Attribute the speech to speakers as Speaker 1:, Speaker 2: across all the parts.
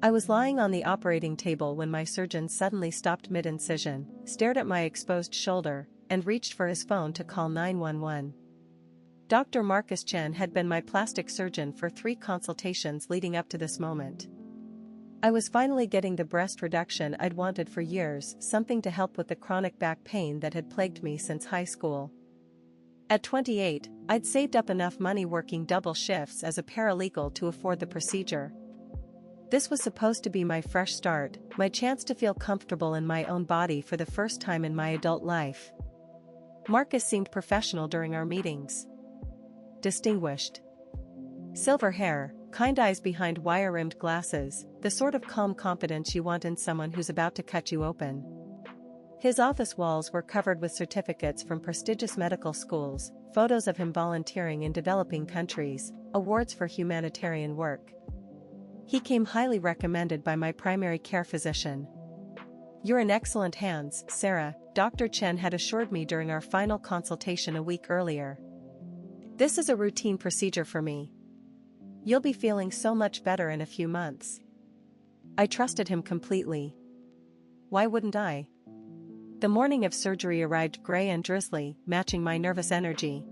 Speaker 1: I was lying on the operating table when my surgeon suddenly stopped mid-incision, stared at my exposed shoulder, and reached for his phone to call 911. Dr. Marcus Chen had been my plastic surgeon for 3 consultations leading up to this moment. I was finally getting the breast reduction I'd wanted for years, something to help with the chronic back pain that had plagued me since high school. At 28, I'd saved up enough money working double shifts as a paralegal to afford the procedure. This was supposed to be my fresh start, my chance to feel comfortable in my own body for the first time in my adult life. Marcus seemed professional during our meetings. Distinguished. Silver hair, kind eyes behind wire-rimmed glasses, the sort of calm confidence you want in someone who's about to cut you open. His office walls were covered with certificates from prestigious medical schools, photos of him volunteering in developing countries, awards for humanitarian work. He came highly recommended by my primary care physician. "You're in excellent hands, Sarah," Dr. Chen had assured me during our final consultation a week earlier. "This is a routine procedure for me. You'll be feeling so much better in a few months." I trusted him completely. Why wouldn't I? The morning of surgery arrived gray and drizzly, matching my nervous energy.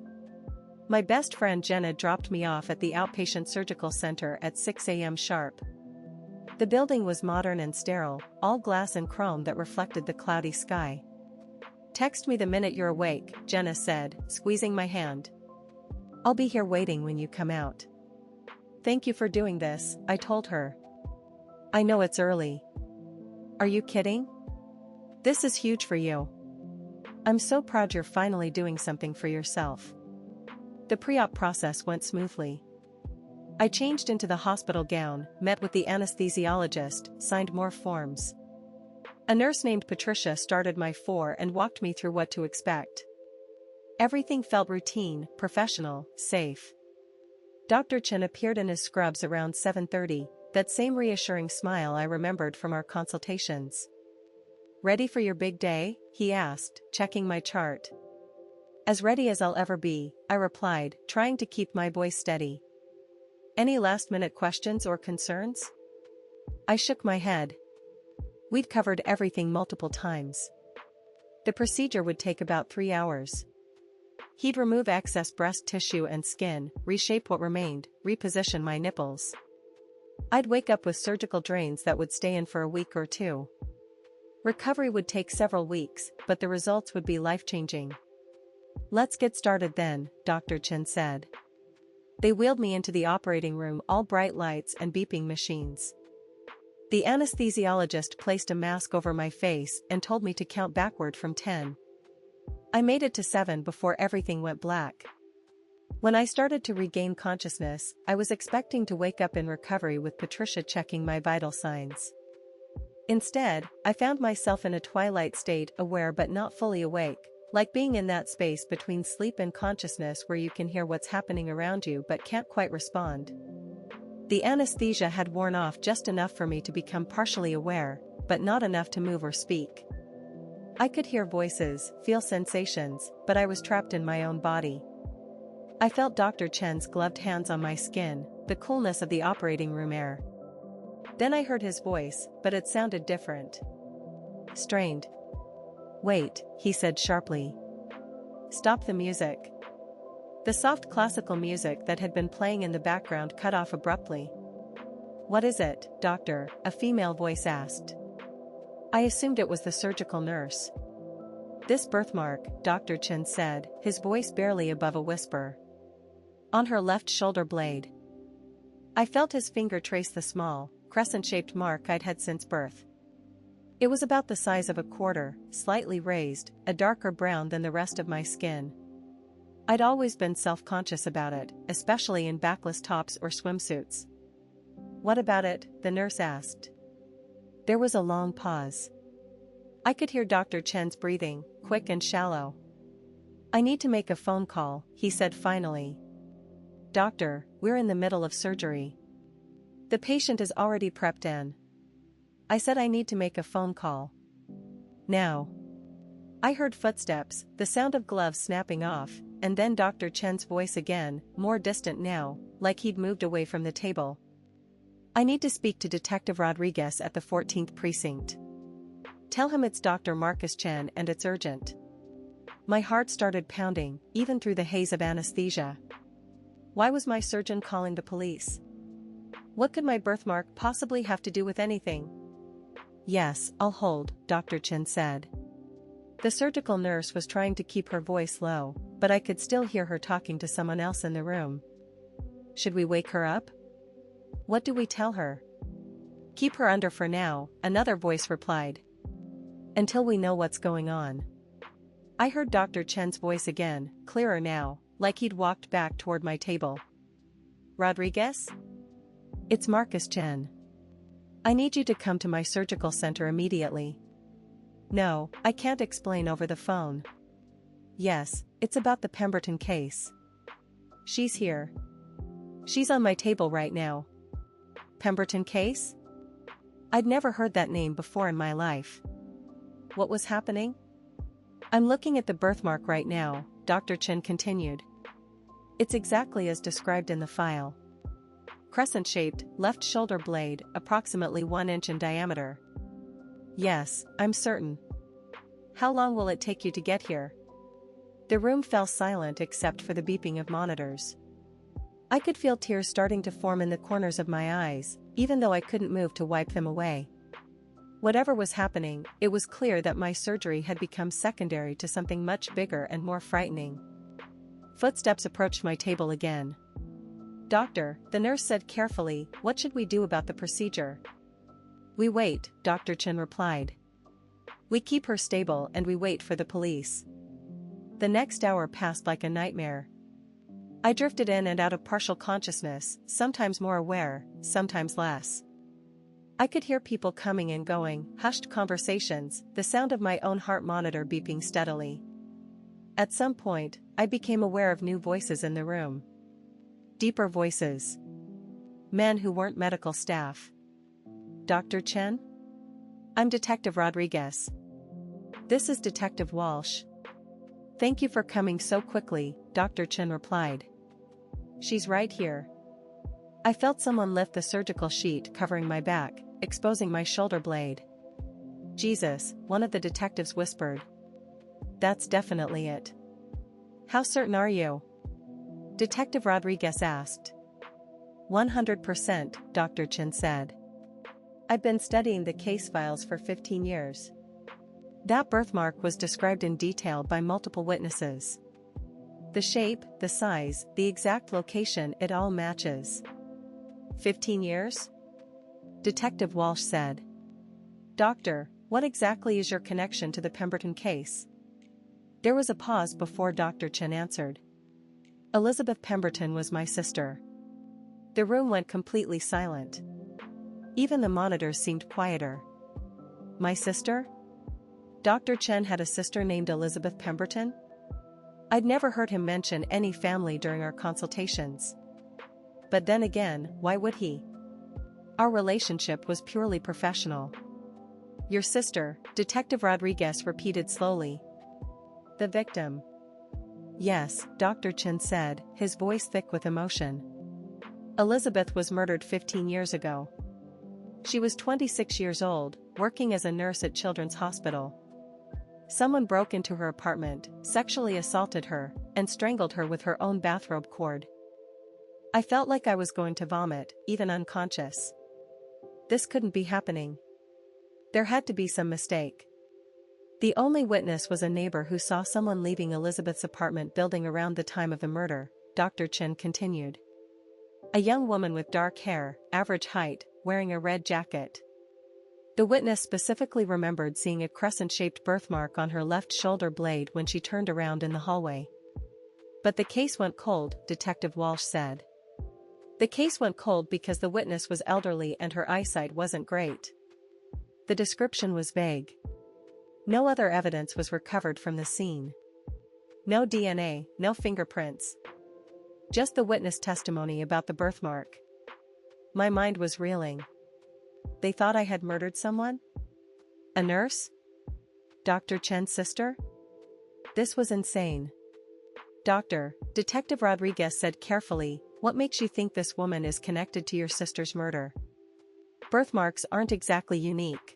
Speaker 1: My best friend Jenna dropped me off at the outpatient surgical center at 6 a.m. sharp. The building was modern and sterile, all glass and chrome that reflected the cloudy sky. "Text me the minute you're awake," Jenna said, squeezing my hand. "I'll be here waiting when you come out." "Thank you for doing this," I told her. "I know it's early." "Are you kidding? This is huge for you. I'm so proud you're finally doing something for yourself." The pre-op process went smoothly. I changed into the hospital gown, met with the anesthesiologist, signed more forms. A nurse named Patricia started my 4 and walked me through what to expect. Everything felt routine, professional, safe. Dr. Chen appeared in his scrubs around 7:30, that same reassuring smile I remembered from our consultations. "Ready for your big day?" he asked, checking my chart. "As ready as I'll ever be," I replied, trying to keep my voice steady. "Any last-minute questions or concerns?" I shook my head. We'd covered everything multiple times. The procedure would take about 3 hours. He'd remove excess breast tissue and skin, reshape what remained, reposition my nipples. I'd wake up with surgical drains that would stay in for a week or 2. Recovery would take several weeks, but the results would be life-changing. "Let's get started then," Dr. Chen said. They wheeled me into the operating room, all bright lights and beeping machines. The anesthesiologist placed a mask over my face and told me to count backward from 10. I made it to 7 before everything went black. When I started to regain consciousness, I was expecting to wake up in recovery with Patricia checking my vital signs. Instead, I found myself in a twilight state, aware but not fully awake, like being in that space between sleep and consciousness where you can hear what's happening around you but can't quite respond. The anesthesia had worn off just enough for me to become partially aware, but not enough to move or speak. I could hear voices, feel sensations, but I was trapped in my own body. I felt Dr. Chen's gloved hands on my skin, the coolness of the operating room air. Then I heard his voice, but it sounded different. Strained. "Wait," he said sharply. "Stop the music." The soft classical music that had been playing in the background cut off abruptly. "What is it, doctor?" a female voice asked. I assumed it was the surgical nurse. "This birthmark," Dr. Chen said, his voice barely above a whisper. "On her left shoulder blade." I felt his finger trace the small, crescent-shaped mark I'd had since birth. It was about the size of a quarter, slightly raised, a darker brown than the rest of my skin. I'd always been self-conscious about it, especially in backless tops or swimsuits. "What about it?" the nurse asked. There was a long pause. I could hear Dr. Chen's breathing, quick and shallow. "I need to make a phone call," he said finally. "Doctor, we're in the middle of surgery. The patient is already prepped in." I said I need to make a phone call. "Now." I heard footsteps, the sound of gloves snapping off, and then Dr. Chen's voice again, more distant now, like he'd moved away from the table. I need to speak to Detective Rodriguez at the 14th precinct. Tell him it's Dr. Marcus Chen and it's urgent. My heart started pounding, even through the haze of anesthesia. Why was my surgeon calling the police? What could my birthmark possibly have to do with anything? Yes, I'll hold, Dr. Chen said. The surgical nurse was trying to keep her voice low, but I could still hear her talking to someone else in the room. Should we wake her up? What do we tell her? Keep her under for now, another voice replied. Until we know what's going on. I heard Dr. Chen's voice again, clearer now, like he'd walked back toward my table. Rodriguez? It's Marcus Chen. I need you to come to my surgical center immediately. No, I can't explain over the phone. Yes, it's about the Pemberton case. She's here. She's on my table right now. Pemberton case? I'd never heard that name before in my life. What was happening? I'm looking at the birthmark right now, Dr. Chen continued. It's exactly as described in the file. Crescent-shaped, left shoulder blade, approximately 1 inch in diameter. Yes, I'm certain. How long will it take you to get here? The room fell silent except for the beeping of monitors. I could feel tears starting to form in the corners of my eyes, even though I couldn't move to wipe them away. Whatever was happening, it was clear that my surgery had become secondary to something much bigger and more frightening. Footsteps approached my table again. Doctor, the nurse said carefully, what should we do about the procedure? We wait, Dr. Chen replied. We keep her stable and we wait for the police. The next hour passed like a nightmare. I drifted in and out of partial consciousness, sometimes more aware, sometimes less. I could hear people coming and going, hushed conversations, the sound of my own heart monitor beeping steadily. At some point, I became aware of new voices in the room. Deeper voices. Men who weren't medical staff. Dr. Chen? I'm Detective Rodriguez. This is Detective Walsh. Thank you for coming so quickly, Dr. Chen replied. She's right here. I felt someone lift the surgical sheet covering my back, exposing my shoulder blade. Jesus, one of the detectives whispered. That's definitely it. How certain are you? Detective Rodriguez asked. 100%, Dr. Chen said. I've been studying the case files for 15 years. That birthmark was described in detail by multiple witnesses. The shape, the size, the exact location, it all matches. 15 years? Detective Walsh said. Doctor, what exactly is your connection to the Pemberton case? There was a pause before Dr. Chen answered. Elizabeth Pemberton was my sister. The room went completely silent. Even the monitors seemed quieter. My sister? Dr. Chen had a sister named Elizabeth Pemberton? I'd never heard him mention any family during our consultations. But then again, why would he? Our relationship was purely professional. Your sister, Detective Rodriguez repeated slowly. The victim. Yes, Dr. Chen said, his voice thick with emotion. Elizabeth was murdered 15 years ago. She was 26 years old, working as a nurse at Children's Hospital. Someone broke into her apartment, sexually assaulted her, and strangled her with her own bathrobe cord. I felt like I was going to vomit, even unconscious. This couldn't be happening. There had to be some mistake. The only witness was a neighbor who saw someone leaving Elizabeth's apartment building around the time of the murder, Dr. Chen continued. A young woman with dark hair, average height, wearing a red jacket. The witness specifically remembered seeing a crescent-shaped birthmark on her left shoulder blade when she turned around in the hallway. But the case went cold, Detective Walsh said. The case went cold because the witness was elderly and her eyesight wasn't great. The description was vague. No other evidence was recovered from the scene. No DNA, no fingerprints. Just the witness testimony about the birthmark. My mind was reeling. They thought I had murdered someone? A nurse? Dr. Chen's sister? This was insane. Doctor, Detective Rodriguez said carefully, what makes you think this woman is connected to your sister's murder? Birthmarks aren't exactly unique.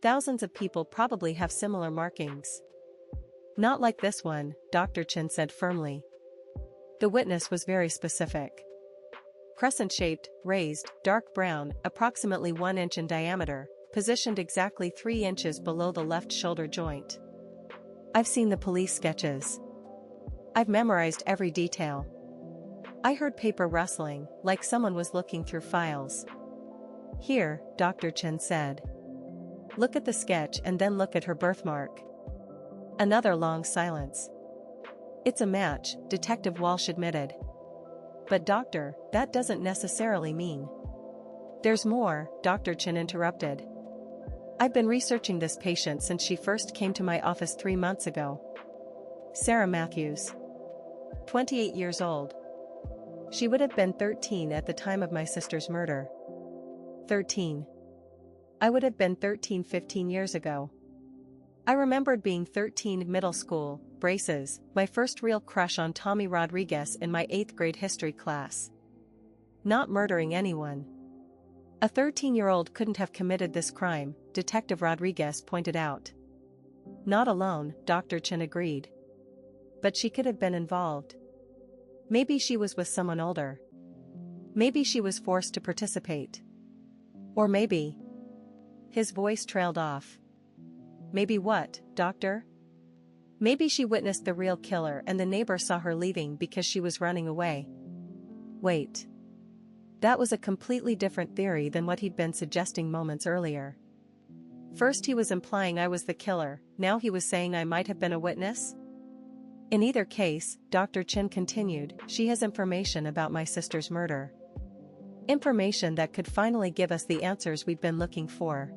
Speaker 1: Thousands of people probably have similar markings. Not like this one, Dr. Chen said firmly. The witness was very specific. Crescent-shaped, raised, dark brown, approximately 1 inch in diameter, positioned exactly 3 inches below the left shoulder joint. I've seen the police sketches. I've memorized every detail. I heard paper rustling, like someone was looking through files. Here, Dr. Chen said. Look at the sketch and then look at her birthmark. Another long silence. It's a match, Detective Walsh admitted. But doctor, that doesn't necessarily mean. There's more, Dr. Chen interrupted. I've been researching this patient since she first came to my office 3 months ago. Sarah Matthews. 28 years old. She would have been 13 at the time of my sister's murder. 13. I would have been 13 15 years ago. I remembered being 13 middle school, braces, my first real crush on Tommy Rodriguez in my 8th grade history class. Not murdering anyone. A 13-year-old couldn't have committed this crime, Detective Rodriguez pointed out. Not alone, Dr. Chen agreed. But she could have been involved. Maybe she was with someone older. Maybe she was forced to participate. Or maybe. His voice trailed off. Maybe what, doctor? Maybe she witnessed the real killer and the neighbor saw her leaving because she was running away. Wait. That was a completely different theory than what he'd been suggesting moments earlier. First he was implying I was the killer, now he was saying I might have been a witness? In either case, Dr. Chen continued, she has information about my sister's murder. Information that could finally give us the answers we've been looking for.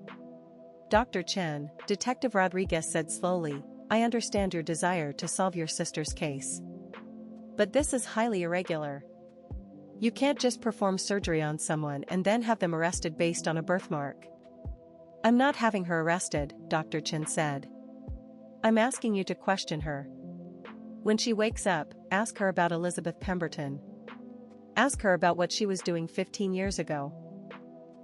Speaker 1: Dr. Chen, Detective Rodriguez said slowly, I understand your desire to solve your sister's case. But this is highly irregular. You can't just perform surgery on someone and then have them arrested based on a birthmark. I'm not having her arrested, Dr. Chen said. I'm asking you to question her. When she wakes up, ask her about Elizabeth Pemberton. Ask her about what she was doing 15 years ago.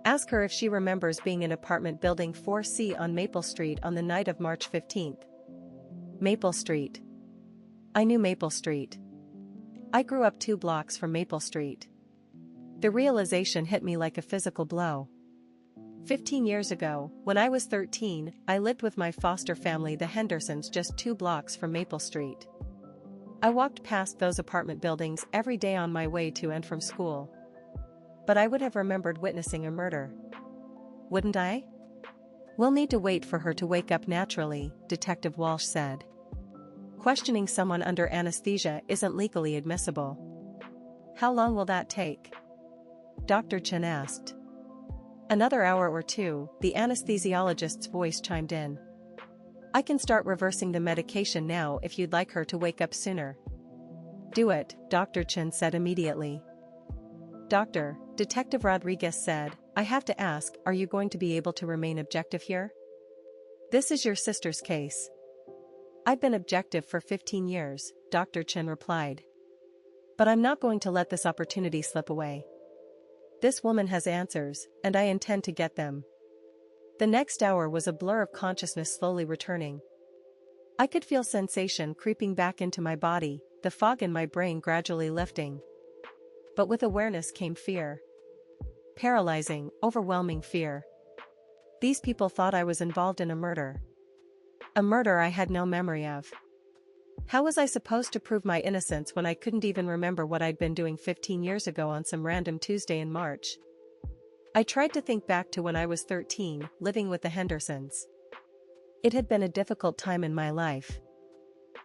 Speaker 1: Ask her if she remembers being in apartment building 4C on Maple Street on the night of March 15th. Maple Street. I knew Maple Street. I grew up 2 blocks from Maple Street. The realization hit me like a physical blow. 15 years ago, when I was 13, I lived with my foster family the Hendersons just 2 blocks from Maple Street. I walked past those apartment buildings every day on my way to and from school. But I would have remembered witnessing a murder. Wouldn't I? We'll need to wait for her to wake up naturally, Detective Walsh said. Questioning someone under anesthesia isn't legally admissible. How long will that take? Dr. Chen asked. Another hour or 2, the anesthesiologist's voice chimed in. I can start reversing the medication now if you'd like her to wake up sooner. Do it, Dr. Chen said immediately. Doctor, Detective Rodriguez said, I have to ask, are you going to be able to remain objective here? This is your sister's case. I've been objective for 15 years, Dr. Chen replied. But I'm not going to let this opportunity slip away. This woman has answers, and I intend to get them. The next hour was a blur of consciousness slowly returning. I could feel sensation creeping back into my body, the fog in my brain gradually lifting. But with awareness came fear. Paralyzing, overwhelming fear. These people thought I was involved in a murder. A murder I had no memory of. How was I supposed to prove my innocence when I couldn't even remember what I'd been doing 15 years ago on some random Tuesday in March? I tried to think back to when I was 13, living with the Hendersons. It had been a difficult time in my life.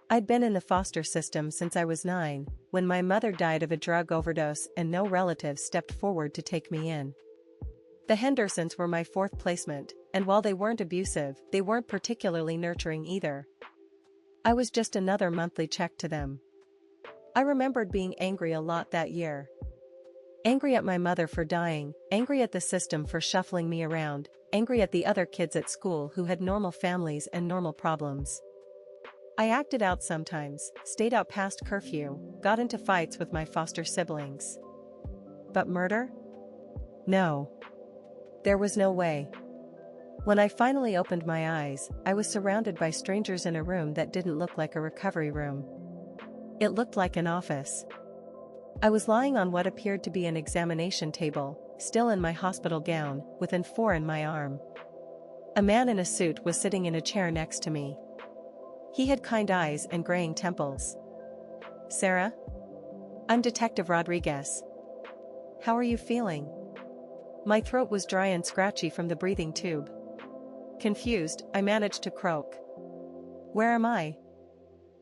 Speaker 1: I'd been in the foster system since I was 9, when my mother died of a drug overdose and no relatives stepped forward to take me in. The Hendersons were my 4th placement, and while they weren't abusive, they weren't particularly nurturing either. I was just another monthly check to them. I remembered being angry a lot that year. Angry at my mother for dying, angry at the system for shuffling me around, angry at the other kids at school who had normal families and normal problems. I acted out sometimes, stayed out past curfew, got into fights with my foster siblings. But murder? No. There was no way. When I finally opened my eyes, I was surrounded by strangers in a room that didn't look like a recovery room. It looked like an office. I was lying on what appeared to be an examination table, still in my hospital gown, with N4 in my arm. A man in a suit was sitting in a chair next to me. He had kind eyes and graying temples. "Sarah? I'm Detective Rodriguez. How are you feeling?" My throat was dry and scratchy from the breathing tube. Confused, I managed to croak. "Where am I?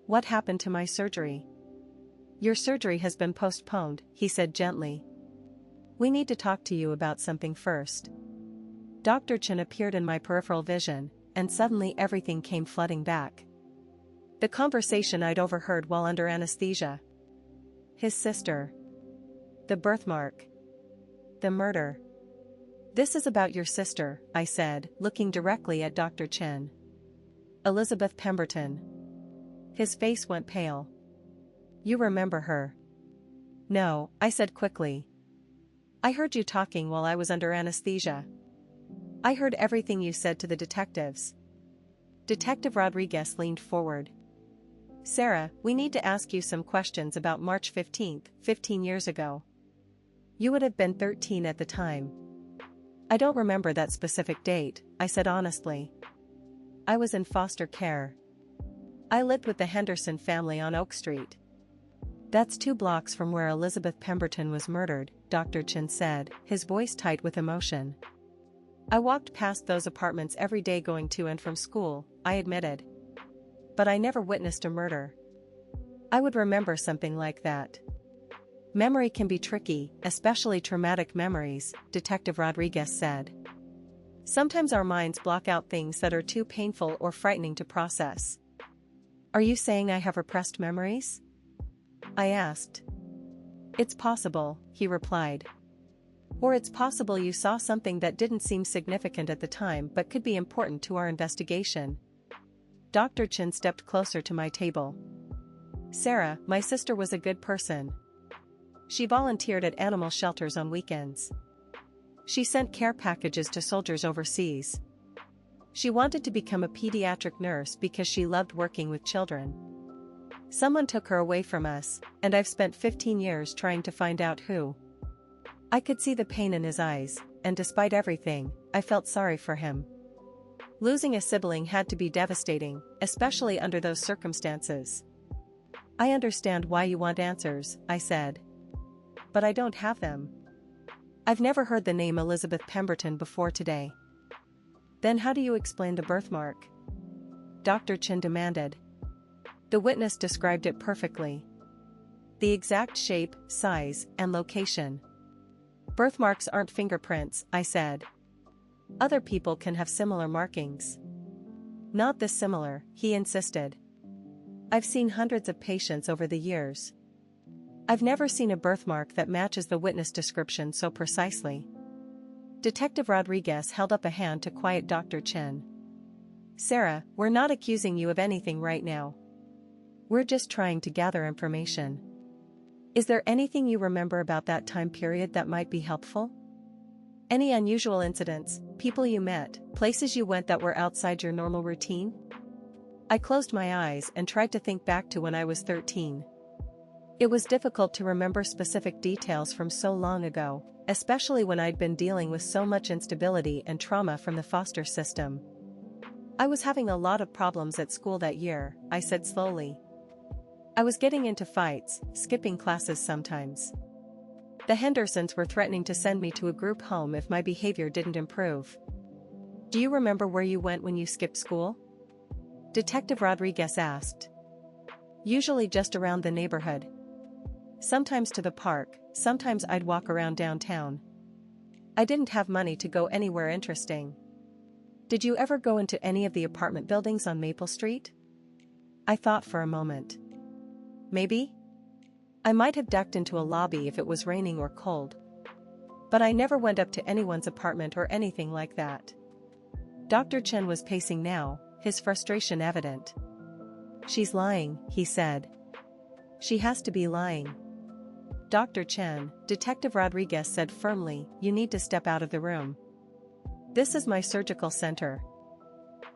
Speaker 1: What happened to my surgery?" "Your surgery has been postponed," he said gently. "We need to talk to you about something first." Dr. Chen appeared in my peripheral vision, and suddenly everything came flooding back. The conversation I'd overheard while under anesthesia. His sister. The birthmark. The murder. "This is about your sister," I said, looking directly at Dr. Chen. "Elizabeth Pemberton." His face went pale. "You remember her?" "No," I said quickly. "I heard you talking while I was under anesthesia. I heard everything you said to the detectives." Detective Rodriguez leaned forward. "Sarah, we need to ask you some questions about March 15th, 15 years ago. You would have been 13 at the time." "I don't remember that specific date," I said honestly. "I was in foster care. I lived with the Henderson family on Oak Street." "That's 2 blocks from where Elizabeth Pemberton was murdered," Dr. Chen said, his voice tight with emotion. "I walked past those apartments every day going to and from school," I admitted. "But I never witnessed a murder. I would remember something like that." "Memory can be tricky, especially traumatic memories," Detective Rodriguez said. "Sometimes our minds block out things that are too painful or frightening to process." "Are you saying I have repressed memories?" I asked. "It's possible," he replied. "Or it's possible you saw something that didn't seem significant at the time but could be important to our investigation." Dr. Chen stepped closer to my table. "Sarah, my sister was a good person. She volunteered at animal shelters on weekends. She sent care packages to soldiers overseas. She wanted to become a pediatric nurse because she loved working with children. Someone took her away from us, and I've spent 15 years trying to find out who." I could see the pain in his eyes, and despite everything, I felt sorry for him. Losing a sibling had to be devastating, especially under those circumstances. "I understand why you want answers," I said. "But I don't have them. I've never heard the name Elizabeth Pemberton before today." "Then how do you explain the birthmark?" Dr. Chen demanded. The witness described it perfectly. The exact shape, size, and location. "Birthmarks aren't fingerprints," I said. "Other people can have similar markings." "Not this similar," he insisted. "I've seen hundreds of patients over the years. I've never seen a birthmark that matches the witness description so precisely." Detective Rodriguez held up a hand to quiet Dr. Chen. "Sarah, we're not accusing you of anything right now. We're just trying to gather information. Is there anything you remember about that time period that might be helpful? Any unusual incidents, people you met, places you went that were outside your normal routine?" I closed my eyes and tried to think back to when I was 13. It was difficult to remember specific details from so long ago, especially when I'd been dealing with so much instability and trauma from the foster system. "I was having a lot of problems at school that year," I said slowly. "I was getting into fights, skipping classes sometimes. The Hendersons were threatening to send me to a group home if my behavior didn't improve." "Do you remember where you went when you skipped school?" Detective Rodriguez asked. "Usually just around the neighborhood. Sometimes to the park, sometimes I'd walk around downtown. I didn't have money to go anywhere interesting." "Did you ever go into any of the apartment buildings on Maple Street?" I thought for a moment. Maybe. I might have ducked into a lobby if it was raining or cold. But I never went up to anyone's apartment or anything like that. Dr. Chen was pacing now, his frustration evident. "She's lying," he said. "She has to be lying." "Dr. Chen," Detective Rodriguez said firmly, "you need to step out of the room." This is my surgical center.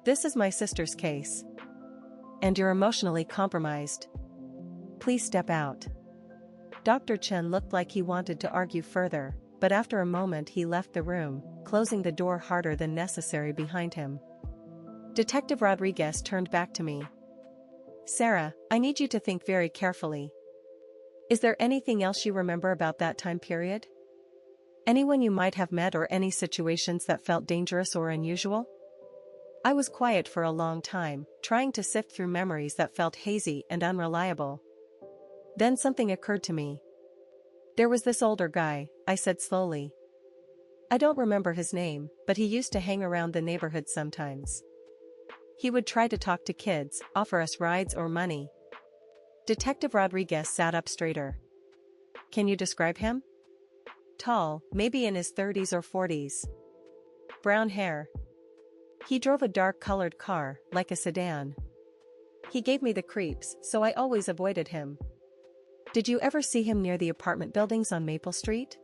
Speaker 1: This is my sister's case. And you're emotionally compromised. Please step out. Dr. Chen looked like he wanted to argue further, but after a moment he left the room, closing the door harder than necessary behind him. Detective Rodriguez turned back to me. Sarah, I need you to think very carefully. Is there anything else you remember about that time period? Anyone you might have met or any situations that felt dangerous or unusual? I was quiet for a long time, trying to sift through memories that felt hazy and unreliable. Then something occurred to me. There was this older guy, I said slowly. I don't remember his name, but he used to hang around the neighborhood sometimes. He would try to talk to kids, offer us rides or money. Detective Rodriguez sat up straighter. Can you describe him? Tall, maybe in his 30s or 40s. Brown hair. He drove a dark-colored car, like a sedan. He gave me the creeps, so I always avoided him. Did you ever see him near the apartment buildings on Maple Street?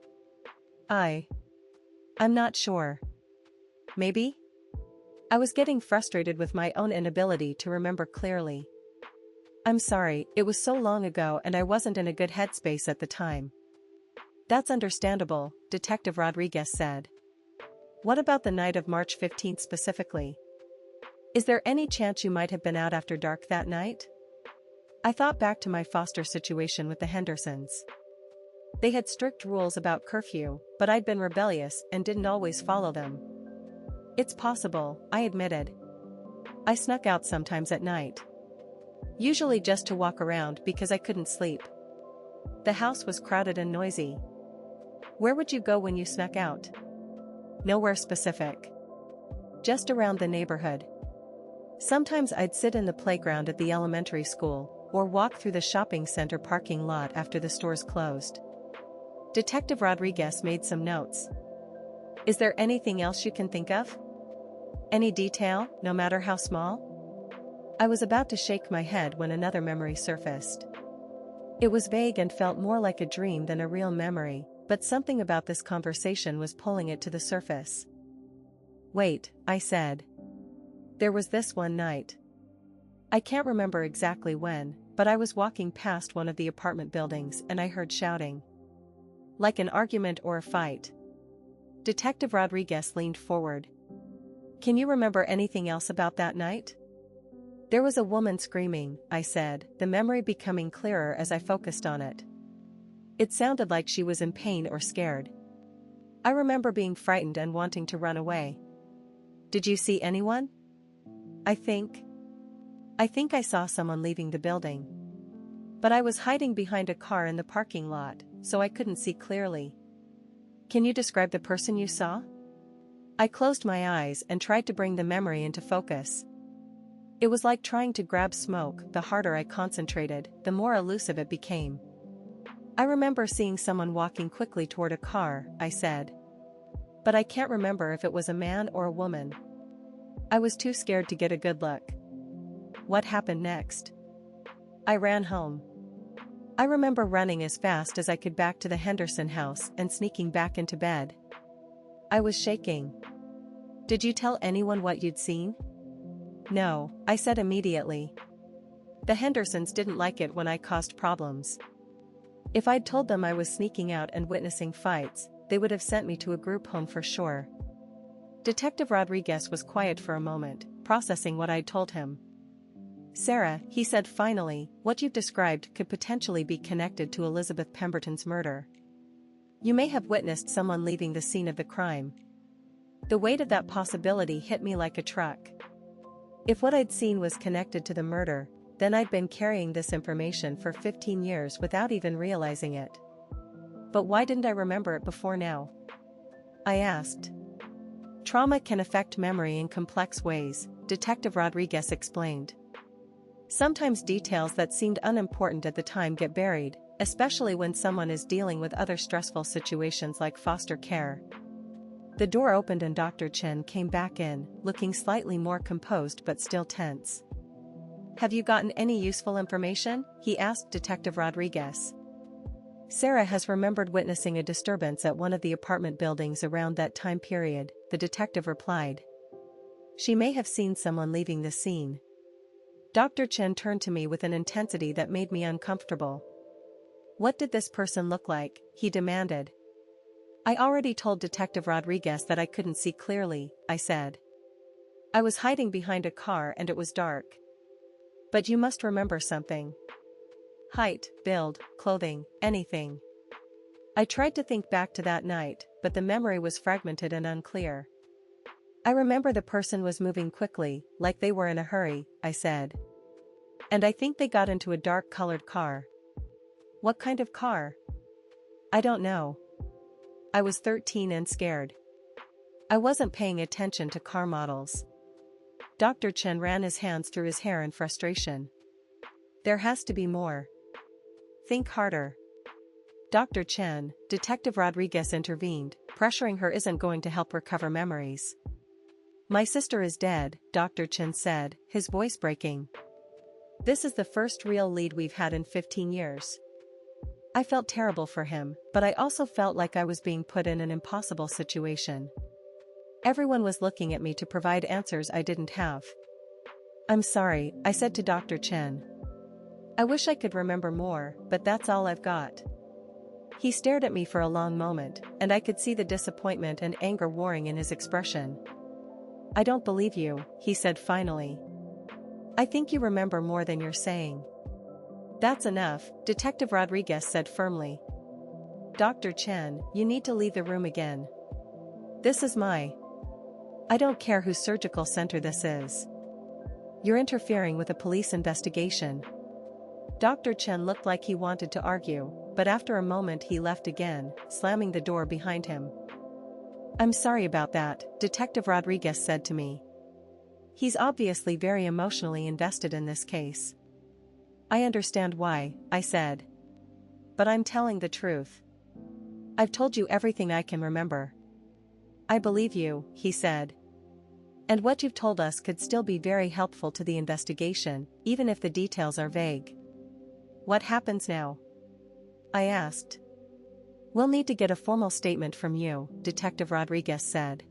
Speaker 1: I'm not sure. Maybe? I was getting frustrated with my own inability to remember clearly. I'm sorry, it was so long ago and I wasn't in a good headspace at the time. That's understandable, Detective Rodriguez said. What about the night of March 15th specifically? Is there any chance you might have been out after dark that night? I thought back to my foster situation with the Hendersons. They had strict rules about curfew, but I'd been rebellious and didn't always follow them. It's possible, I admitted. I snuck out sometimes at night. Usually just to walk around because I couldn't sleep. The house was crowded and noisy. Where would you go when you snuck out? Nowhere specific. Just around the neighborhood. Sometimes I'd sit in the playground at the elementary school, or walk through the shopping center parking lot after the stores closed. Detective Rodriguez made some notes. Is there anything else you can think of? Any detail, no matter how small? I was about to shake my head when another memory surfaced. It was vague and felt more like a dream than a real memory, but something about this conversation was pulling it to the surface. Wait, I said. There was this one night. I can't remember exactly when, but I was walking past one of the apartment buildings and I heard shouting. Like an argument or a fight. Detective Rodriguez leaned forward. Can you remember anything else about that night? There was a woman screaming, I said, the memory becoming clearer as I focused on it. It sounded like she was in pain or scared. I remember being frightened and wanting to run away. Did you see anyone? I think I saw someone leaving the building. But I was hiding behind a car in the parking lot, so I couldn't see clearly. Can you describe the person you saw? I closed my eyes and tried to bring the memory into focus. It was like trying to grab smoke. The harder I concentrated, the more elusive it became. I remember seeing someone walking quickly toward a car, I said. But I can't remember if it was a man or a woman. I was too scared to get a good look. What happened next? I ran home. I remember running as fast as I could back to the Henderson house and sneaking back into bed. I was shaking. Did you tell anyone what you'd seen? No, I said immediately. The Hendersons didn't like it when I caused problems. If I'd told them I was sneaking out and witnessing fights, they would have sent me to a group home for sure. Detective Rodriguez was quiet for a moment, processing what I'd told him. Sarah, he said finally, what you've described could potentially be connected to Elizabeth Pemberton's murder. You may have witnessed someone leaving the scene of the crime. The weight of that possibility hit me like a truck. If what I'd seen was connected to the murder, then I'd been carrying this information for 15 years without even realizing it. But why didn't I remember it before now? I asked. Trauma can affect memory in complex ways, Detective Rodriguez explained. Sometimes details that seemed unimportant at the time get buried, especially when someone is dealing with other stressful situations like foster care. The door opened and Dr. Chen came back in, looking slightly more composed but still tense. Have you gotten any useful information? He asked Detective Rodriguez. Sarah has remembered witnessing a disturbance at one of the apartment buildings around that time period, the detective replied. She may have seen someone leaving the scene. Dr. Chen turned to me with an intensity that made me uncomfortable. What did this person look like? He demanded. I already told Detective Rodriguez that I couldn't see clearly, I said. I was hiding behind a car and it was dark. But you must remember something. Height, build, clothing, anything. I tried to think back to that night, but the memory was fragmented and unclear. I remember the person was moving quickly, like they were in a hurry, I said. And I think they got into a dark-colored car. What kind of car? I don't know. I was 13 and scared. I wasn't paying attention to car models. Dr. Chen ran his hands through his hair in frustration. There has to be more. Think harder. Dr. Chen, Detective Rodriguez intervened, pressuring her isn't going to help recover memories. My sister is dead, Dr. Chen said, his voice breaking. This is the first real lead we've had in 15 years. I felt terrible for him, but I also felt like I was being put in an impossible situation. Everyone was looking at me to provide answers I didn't have. I'm sorry, I said to Dr. Chen. I wish I could remember more, but that's all I've got. He stared at me for a long moment, and I could see the disappointment and anger warring in his expression. I don't believe you, he said finally. I think you remember more than you're saying. That's enough, Detective Rodriguez said firmly. Dr. Chen, you need to leave the room again. This is I don't care whose surgical center this is. You're interfering with a police investigation. Dr. Chen looked like he wanted to argue, but after a moment he left again, slamming the door behind him. I'm sorry about that, Detective Rodriguez said to me. He's obviously very emotionally invested in this case. I understand why, I said. But I'm telling the truth. I've told you everything I can remember. I believe you, he said. And what you've told us could still be very helpful to the investigation, even if the details are vague. What happens now? I asked. We'll need to get a formal statement from you, Detective Rodriguez said.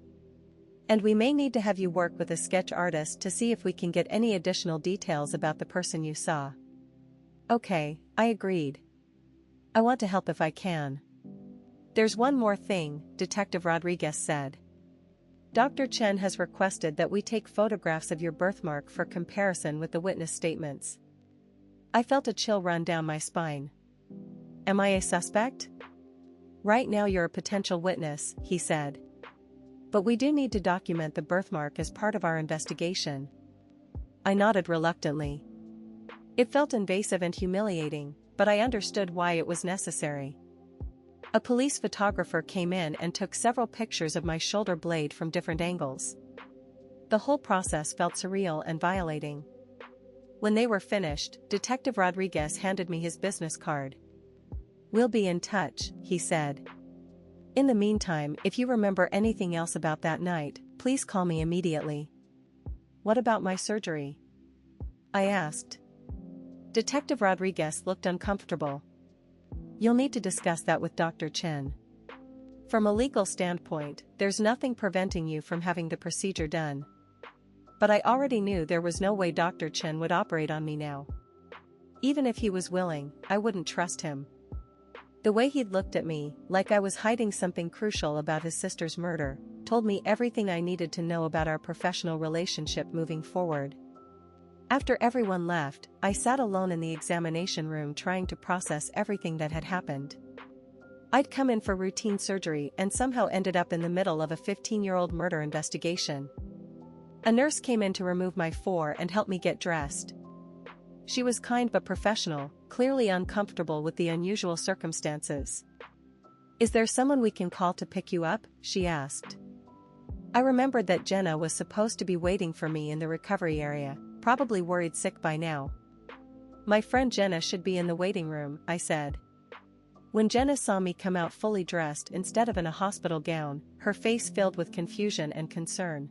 Speaker 1: And we may need to have you work with a sketch artist to see if we can get any additional details about the person you saw. Okay, I agreed. I want to help if I can. There's one more thing, Detective Rodriguez said. Dr. Chen has requested that we take photographs of your birthmark for comparison with the witness statements. I felt a chill run down my spine. Am I a suspect? Right now you're a potential witness, he said. But we do need to document the birthmark as part of our investigation. I nodded reluctantly. It felt invasive and humiliating, but I understood why it was necessary. A police photographer came in and took several pictures of my shoulder blade from different angles. The whole process felt surreal and violating. When they were finished, Detective Rodriguez handed me his business card. We'll be in touch, he said. In the meantime, if you remember anything else about that night, please call me immediately. What about my surgery? I asked. Detective Rodriguez looked uncomfortable. You'll need to discuss that with Dr. Chen. From a legal standpoint, there's nothing preventing you from having the procedure done. But I already knew there was no way Dr. Chen would operate on me now. Even if he was willing, I wouldn't trust him. The way he'd looked at me, like I was hiding something crucial about his sister's murder, told me everything I needed to know about our professional relationship moving forward. After everyone left, I sat alone in the examination room trying to process everything that had happened. I'd come in for routine surgery and somehow ended up in the middle of a 15-year-old murder investigation. A nurse came in to remove my fore and help me get dressed. She was kind but professional, clearly uncomfortable with the unusual circumstances. Is there someone we can call to pick you up? She asked. I remembered that Jenna was supposed to be waiting for me in the recovery area, probably worried sick by now. My friend Jenna should be in the waiting room, I said. When Jenna saw me come out fully dressed instead of in a hospital gown, her face filled with confusion and concern.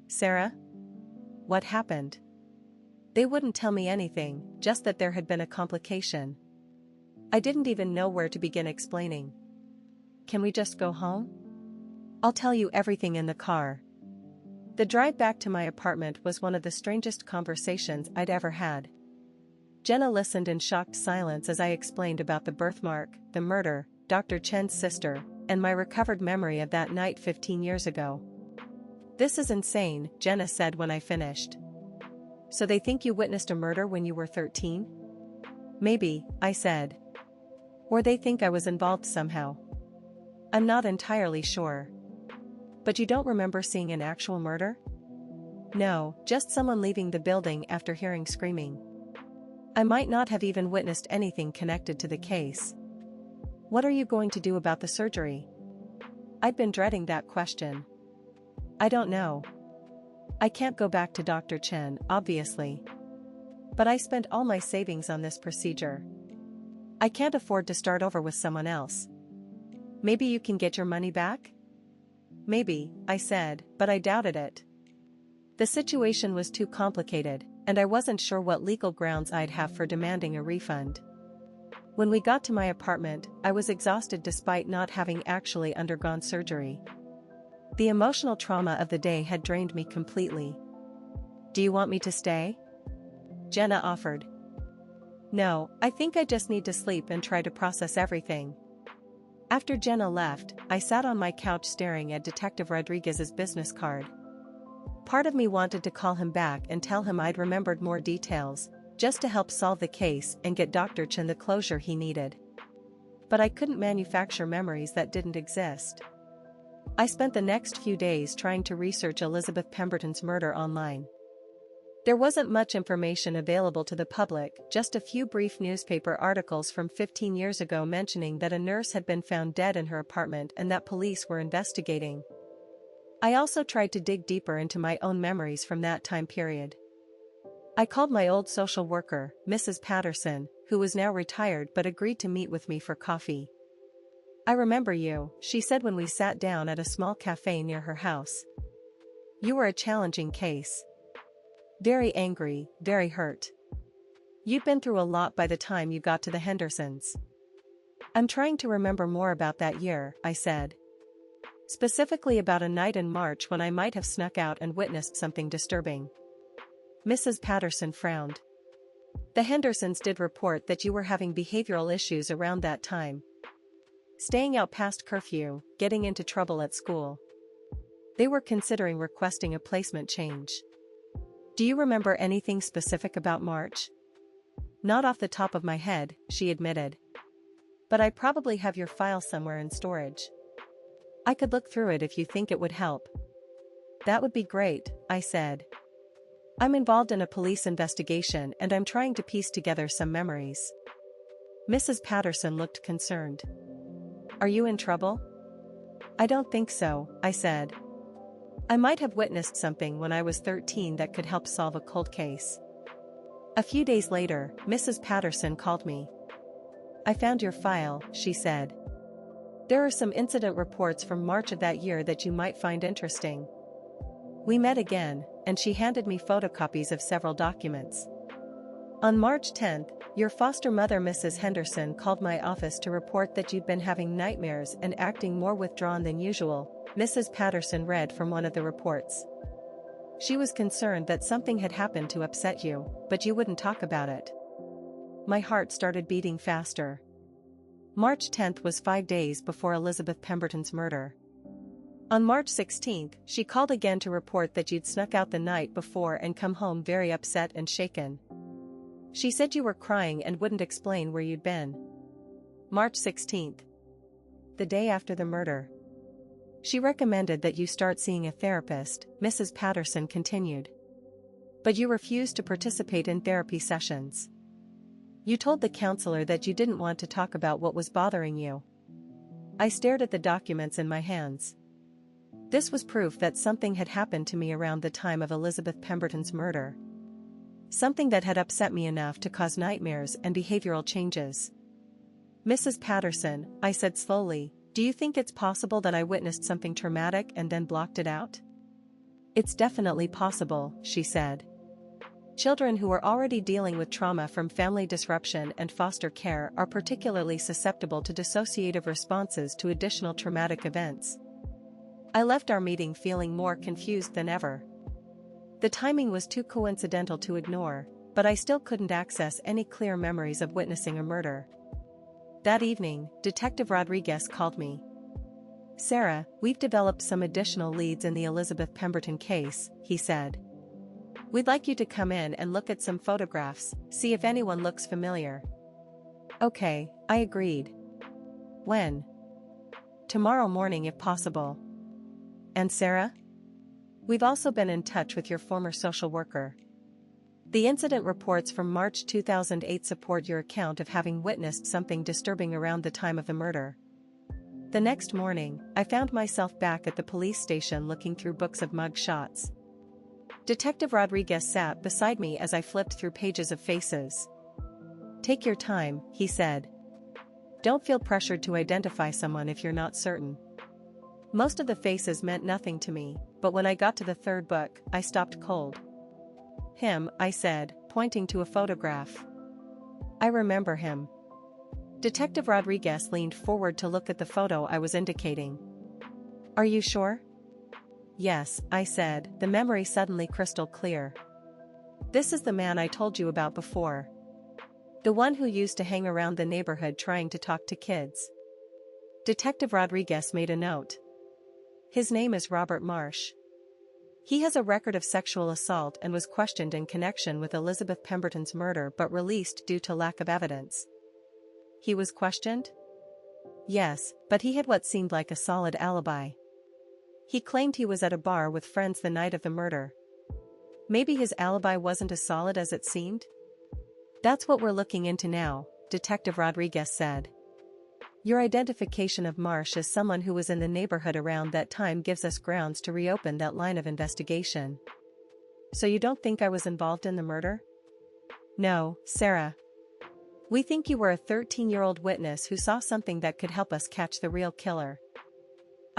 Speaker 1: Sarah? What happened? They wouldn't tell me anything, just that there had been a complication. I didn't even know where to begin explaining. Can we just go home? I'll tell you everything in the car. The drive back to my apartment was one of the strangest conversations I'd ever had. Jenna listened in shocked silence as I explained about the birthmark, the murder, Dr. Chen's sister, and my recovered memory of that night 15 years ago. This is insane, Jenna said when I finished. So they think you witnessed a murder when you were 13? Maybe, I said. Or they think I was involved somehow. I'm not entirely sure. But you don't remember seeing an actual murder? No, just someone leaving the building after hearing screaming. I might not have even witnessed anything connected to the case. What are you going to do about the surgery? I'd been dreading that question. I don't know. I can't go back to Dr. Chen, obviously. But I spent all my savings on this procedure. I can't afford to start over with someone else. Maybe you can get your money back? Maybe, I said, but I doubted it. The situation was too complicated, and I wasn't sure what legal grounds I'd have for demanding a refund. When we got to my apartment, I was exhausted despite not having actually undergone surgery. The emotional trauma of the day had drained me completely. Do you want me to stay? Jenna offered. No, I think I just need to sleep and try to process everything. After Jenna left, I sat on my couch staring at Detective Rodriguez's business card. Part of me wanted to call him back and tell him I'd remembered more details, just to help solve the case and get Dr. Chen the closure he needed. But I couldn't manufacture memories that didn't exist. I spent the next few days trying to research Elizabeth Pemberton's murder online. There wasn't much information available to the public, just a few brief newspaper articles from 15 years ago mentioning that a nurse had been found dead in her apartment and that police were investigating. I also tried to dig deeper into my own memories from that time period. I called my old social worker, Mrs. Patterson, who was now retired but agreed to meet with me for coffee. I remember you, she said when we sat down at a small cafe near her house. You were a challenging case. Very angry, very hurt. You'd been through a lot by the time you got to the Hendersons. I'm trying to remember more about that year, I said. Specifically about a night in March when I might have snuck out and witnessed something disturbing. Mrs. Patterson frowned. The Hendersons did report that you were having behavioral issues around that time. Staying out past curfew, getting into trouble at school. They were considering requesting a placement change. Do you remember anything specific about March? Not off the top of my head, she admitted. But I probably have your file somewhere in storage. I could look through it if you think it would help. That would be great, I said. I'm involved in a police investigation and I'm trying to piece together some memories. Mrs. Patterson looked concerned. Are you in trouble? I don't think so, I said. I might have witnessed something when I was 13 that could help solve a cold case. A few days later, Mrs. Patterson called me. I found your file, she said. There are some incident reports from March of that year that you might find interesting. We met again, and she handed me photocopies of several documents. On March 10th, your foster mother Mrs. Henderson called my office to report that you'd been having nightmares and acting more withdrawn than usual, Mrs. Patterson read from one of the reports. She was concerned that something had happened to upset you, but you wouldn't talk about it. My heart started beating faster. March 10th was 5 days before Elizabeth Pemberton's murder. On March 16th, she called again to report that you'd snuck out the night before and come home very upset and shaken. She said you were crying and wouldn't explain where you'd been. March 16th. The day after the murder. She recommended that you start seeing a therapist, Mrs. Patterson continued. But you refused to participate in therapy sessions. You told the counselor that you didn't want to talk about what was bothering you. I stared at the documents in my hands. This was proof that something had happened to me around the time of Elizabeth Pemberton's murder. Something that had upset me enough to cause nightmares and behavioral changes. Mrs. Patterson, I said slowly, do you think it's possible that I witnessed something traumatic and then blocked it out? It's definitely possible, she said. Children who are already dealing with trauma from family disruption and foster care are particularly susceptible to dissociative responses to additional traumatic events. I left our meeting feeling more confused than ever. The timing was too coincidental to ignore, but I still couldn't access any clear memories of witnessing a murder. That evening, Detective Rodriguez called me. "Sarah, we've developed some additional leads in the Elizabeth Pemberton case," he said. "We'd like you to come in and look at some photographs, see if anyone looks familiar." "Okay," I agreed. "When?" "Tomorrow morning if possible." "And Sarah?" "We've also been in touch with your former social worker. The incident reports from March 2008 support your account of having witnessed something disturbing around the time of the murder." The next morning, I found myself back at the police station looking through books of mug shots. Detective Rodriguez sat beside me as I flipped through pages of faces. "Take your time," he said. "Don't feel pressured to identify someone if you're not certain." Most of the faces meant nothing to me, but when I got to the third book, I stopped cold. "Him," I said, pointing to a photograph. "I remember him." Detective Rodriguez leaned forward to look at the photo I was indicating. "Are you sure?" "Yes," I said, the memory suddenly crystal clear. "This is the man I told you about before. The one who used to hang around the neighborhood trying to talk to kids." Detective Rodriguez made a note. "His name is Robert Marsh. He has a record of sexual assault and was questioned in connection with Elizabeth Pemberton's murder but released due to lack of evidence." "He was questioned?" "Yes, but he had what seemed like a solid alibi. He claimed he was at a bar with friends the night of the murder." "Maybe his alibi wasn't as solid as it seemed?" "That's what we're looking into now," Detective Rodriguez said. "Your identification of Marsh as someone who was in the neighborhood around that time gives us grounds to reopen that line of investigation." "So you don't think I was involved in the murder?" "No, Sarah. We think you were a 13-year-old witness who saw something that could help us catch the real killer."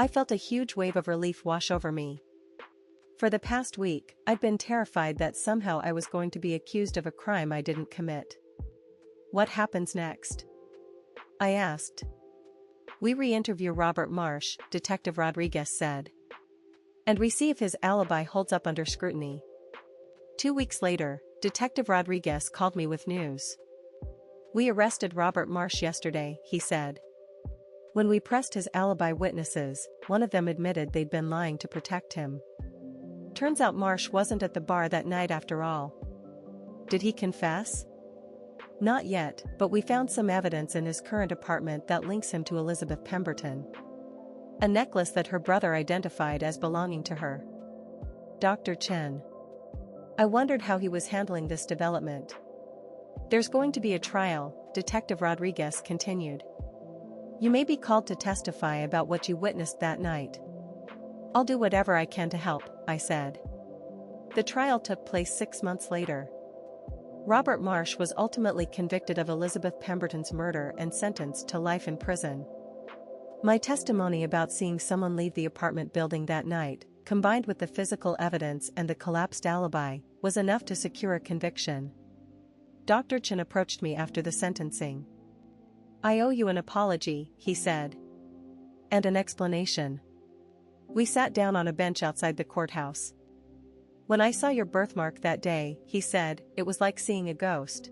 Speaker 1: I felt a huge wave of relief wash over me. For the past week, I'd been terrified that somehow I was going to be accused of a crime I didn't commit. "What happens next?" I asked. "We re-interview Robert Marsh," Detective Rodriguez said. "And we see if his alibi holds up under scrutiny." 2 weeks later, Detective Rodriguez called me with news. "We arrested Robert Marsh yesterday," he said. "When we pressed his alibi witnesses, one of them admitted they'd been lying to protect him. Turns out Marsh wasn't at the bar that night after all." "Did he confess?" "Not yet, but we found some evidence in his current apartment that links him to Elizabeth Pemberton. A necklace that her brother identified as belonging to her." Dr. Chen. I wondered how he was handling this development. "There's going to be a trial," Detective Rodriguez continued. "You may be called to testify about what you witnessed that night." "I'll do whatever I can to help," I said. The trial took place 6 months later. Robert Marsh was ultimately convicted of Elizabeth Pemberton's murder and sentenced to life in prison. My testimony about seeing someone leave the apartment building that night, combined with the physical evidence and the collapsed alibi, was enough to secure a conviction. Dr. Chen approached me after the sentencing. "I owe you an apology," he said. "And an explanation." We sat down on a bench outside the courthouse. "When I saw your birthmark that day," he said, "it was like seeing a ghost.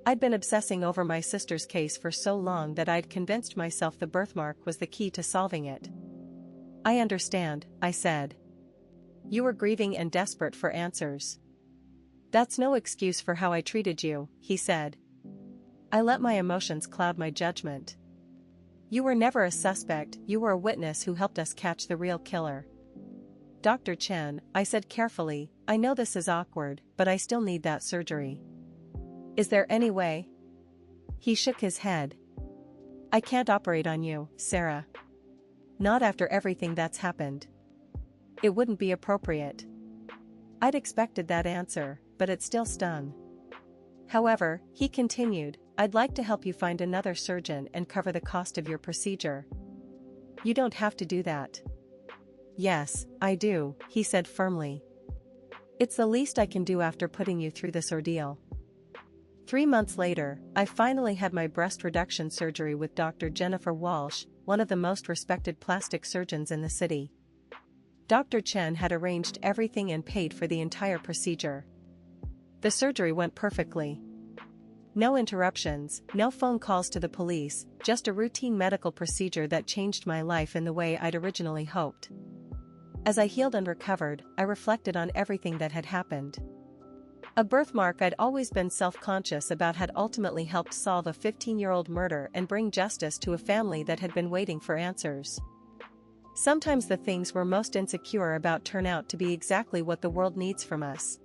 Speaker 1: I'd been obsessing over my sister's case for so long that I'd convinced myself the birthmark was the key to solving it." "I understand," I said. "You were grieving and desperate for answers." "That's no excuse for how I treated you," he said. "I let my emotions cloud my judgment. You were never a suspect, you were a witness who helped us catch the real killer." "Dr. Chen," I said carefully, "I know this is awkward, but I still need that surgery. Is there any way?" He shook his head. "I can't operate on you, Sarah. Not after everything that's happened. It wouldn't be appropriate." I'd expected that answer, but it still stung. "However," he continued, "I'd like to help you find another surgeon and cover the cost of your procedure." "You don't have to do that." "Yes, I do," he said firmly. It's the least I can do after putting you through this ordeal. 3 months later, I finally had my breast reduction surgery with Dr. Jennifer Walsh, one of the most respected plastic surgeons in the city. Dr. Chen had arranged everything and paid for the entire procedure. The surgery went perfectly. No interruptions, no phone calls to the police, just a routine medical procedure that changed my life in the way I'd originally hoped. As I healed and recovered, I reflected on everything that had happened. A birthmark I'd always been self-conscious about had ultimately helped solve a 15-year-old murder and bring justice to a family that had been waiting for answers. Sometimes the things we're most insecure about turn out to be exactly what the world needs from us.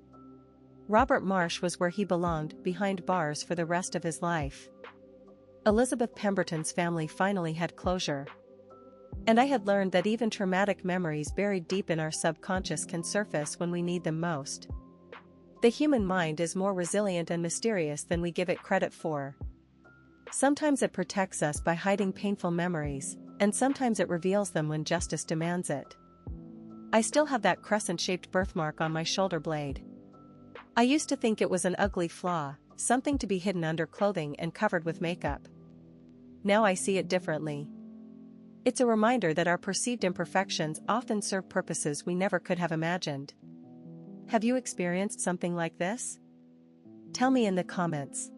Speaker 1: Robert Marsh was where he belonged, behind bars for the rest of his life. Elizabeth Pemberton's family finally had closure. And I had learned that even traumatic memories buried deep in our subconscious can surface when we need them most. The human mind is more resilient and mysterious than we give it credit for. Sometimes it protects us by hiding painful memories, and sometimes it reveals them when justice demands it. I still have that crescent-shaped birthmark on my shoulder blade. I used to think it was an ugly flaw, something to be hidden under clothing and covered with makeup. Now I see it differently. It's a reminder that our perceived imperfections often serve purposes we never could have imagined. Have you experienced something like this? Tell me in the comments.